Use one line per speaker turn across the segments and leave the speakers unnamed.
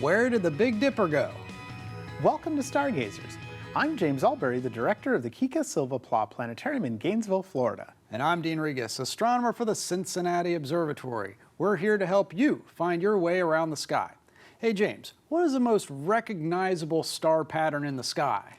Where did the Big Dipper go?
Welcome to Stargazers. I'm James Albury, the director of the Kika Silva Pla Planetarium in Gainesville, Florida.
And I'm Dean Regas, astronomer for the Cincinnati Observatory. We're here to help you find your way around the sky. Hey James, what is the most recognizable star pattern in the sky?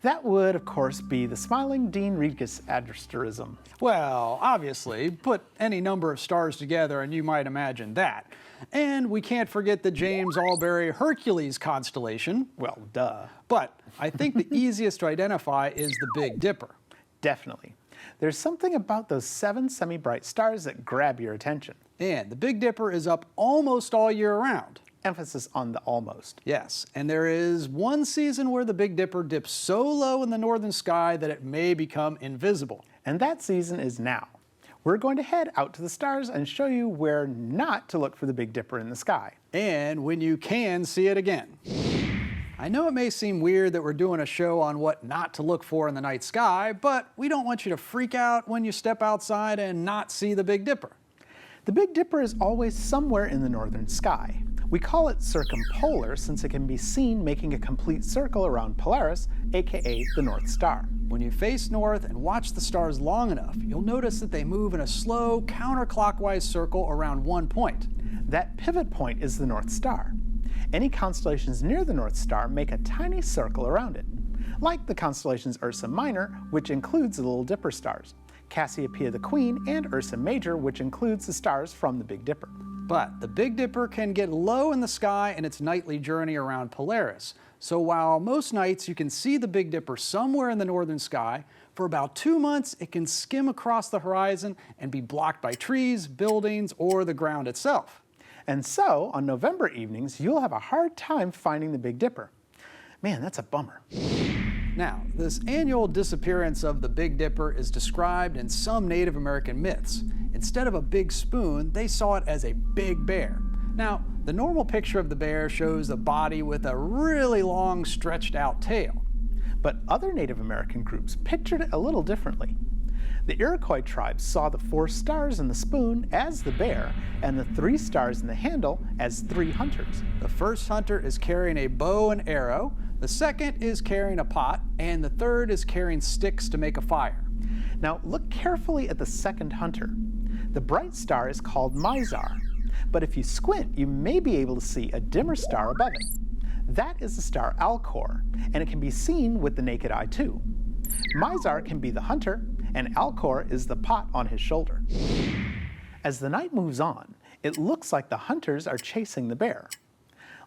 That would, of course, be the smiling Dean Regas asterism.
Well, obviously, put any number of stars together and you might imagine that. And we can't forget the James Albury Hercules constellation.
Well, duh.
But I think the easiest to identify is the Big Dipper.
Definitely. There's something about those 7 semi-bright stars that grab your attention.
And the Big Dipper is up almost all year round.
Emphasis on the almost.
Yes, and there is one season where the Big Dipper dips so low in the northern sky that it may become invisible.
And that season is now. We're going to head out to the stars and show you where not to look for the Big Dipper in the sky.
And when you can see it again. I know it may seem weird that we're doing a show on what not to look for in the night sky, but we don't want you to freak out when you step outside and not see the Big Dipper.
The Big Dipper is always somewhere in the northern sky. We call it circumpolar since it can be seen making a complete circle around Polaris, aka the North Star.
When you face north and watch the stars long enough, you'll notice that they move in a slow, counterclockwise circle around one point.
That pivot point is the North Star. Any constellations near the North Star make a tiny circle around it, like the constellations Ursa Minor, which includes the Little Dipper stars, Cassiopeia the Queen, and Ursa Major, which includes the stars from the Big Dipper.
But the Big Dipper can get low in the sky in its nightly journey around Polaris. So while most nights you can see the Big Dipper somewhere in the northern sky, for about 2 months it can skim across the horizon and be blocked by trees, buildings, or the ground itself.
And so, on November evenings, you'll have a hard time finding the Big Dipper. Man, that's a bummer.
Now, this annual disappearance of the Big Dipper is described in some Native American myths. Instead of a big spoon, they saw it as a big bear. Now, the normal picture of the bear shows a body with a really long, stretched out tail.
But other Native American groups pictured it a little differently. The Iroquois tribes saw the 4 stars in the spoon as the bear, and the 3 stars in the handle as 3 hunters.
The first hunter is carrying a bow and arrow, the second is carrying a pot, and the third is carrying sticks to make a fire.
Now look carefully at the second hunter. The bright star is called Mizar, but if you squint, you may be able to see a dimmer star above it. That is the star Alcor, and it can be seen with the naked eye too. Mizar can be the hunter, and Alcor is the pot on his shoulder. As the night moves on, it looks like the hunters are chasing the bear.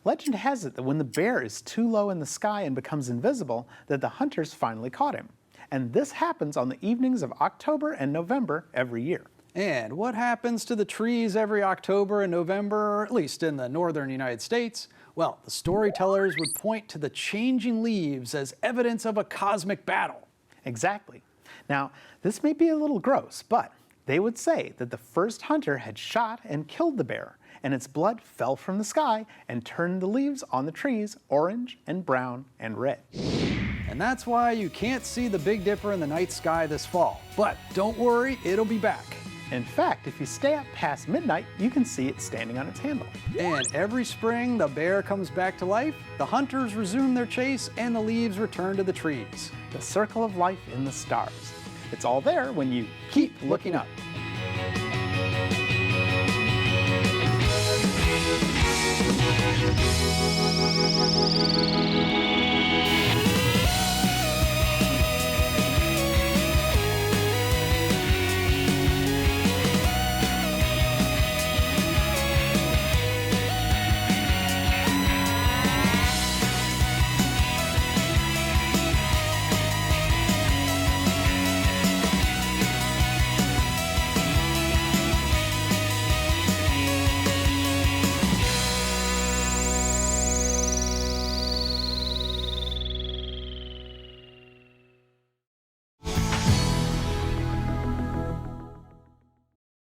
Legend has it that when the bear is too low in the sky and becomes invisible, that the hunters finally caught him. And this happens on the evenings of October and November every year.
And what happens to the trees every October and November, at least in the northern United States? Well, the storytellers would point to the changing leaves as evidence of a cosmic battle.
Exactly. Now, this may be a little gross, but they would say that the first hunter had shot and killed the bear, and its blood fell from the sky and turned the leaves on the trees orange and brown and red.
And that's why you can't see the Big Dipper in the night sky this fall. But don't worry, it'll be back.
In fact, if you stay up past midnight, you can see it standing on its handle.
And every spring, the bear comes back to life, the hunters resume their chase, and the leaves return to the trees.
The circle of life in the stars. It's all there when you keep looking up.